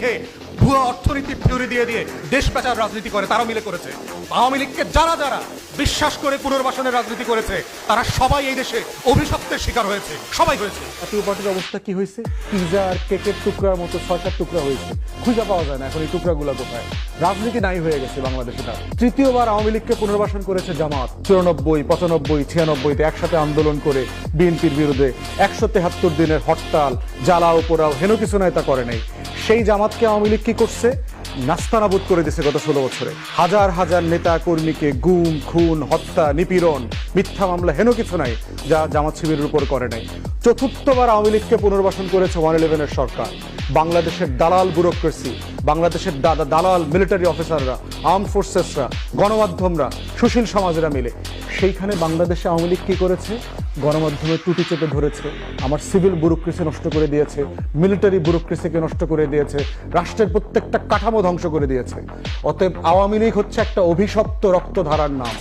রেখে ভুয়া অর্থনীতি থিওরি দিয়ে দিয়ে দেশ পেঁচার রাজনীতি করে, তারা মিলে করেছে। আওয়ামী লীগকে যারা যারা বিশ্বাস করে পুনর্বাসনের রাজনীতি করেছে তারা সবাই এই দেশে অভিশপ্তের শিকার হয়েছে, সবাই হয়েছে। জাতীয় পার্টির অবস্থা কি হয়েছে? পিজা আর কেকের টুকরার মতো 6-7 টুকরা হয়েছে, খুঁজে পাওয়া যায় না এখন এই টুকরাগুলো কোথায়। রাজনীতি নাই হয়ে গেছে বাংলাদেশে। তার তৃতীয়বার আওয়ামী লীগকে পুনর্বাসন করেছে জামাত। 94, 95, 96-তে একসাথে আন্দোলন করে বিএনপির বিরুদ্ধে 173 দিনের হরতাল, জ্বালাও পোড়াও, হেন কিছু নয় তা করে নাই। সেই জামাতকে আওয়ামী লীগ কি করছে? নাস্তানাবুদ করে দিয়েছে গত 16 বছরে। হাজার হাজার নেতা কর্মীকে গুম, খুন, হত্যা, নিপীড়ন, মিথ্যা মামলা, হেন কিছু নাই যা জামাত শিবিরের উপর করে নাই। চতুর্থবার আওয়ামী লীগকে পুনর্বাসন করেছে 111-এর সরকার। বাংলাদেশের দালাল ব্যুরোক্রেসি, বাংলাদেশের দালাল মিলিটারি অফিসাররা, আর্ম ফোর্সেসরা, গণমাধ্যমরা, সুশীল সমাজেরা মিলে সেইখানে বাংলাদেশে আওয়ামী লীগ কি করেছে? গণমাধ্যমের ত্রুটি চেপে ধরেছে, আমার সিভিল ব্যুরোক্রেসি নষ্ট করে দিয়েছে, মিলিটারি ব্যুরোক্রেসিকে নষ্ট করে দিয়েছে, রাষ্ট্রের প্রত্যেকটা কাঠামো ধ্বংস করে দিয়েছে। অতএব আওয়ামী লীগ হচ্ছে একটা অভিশপ্ত রক্তধারার নাম।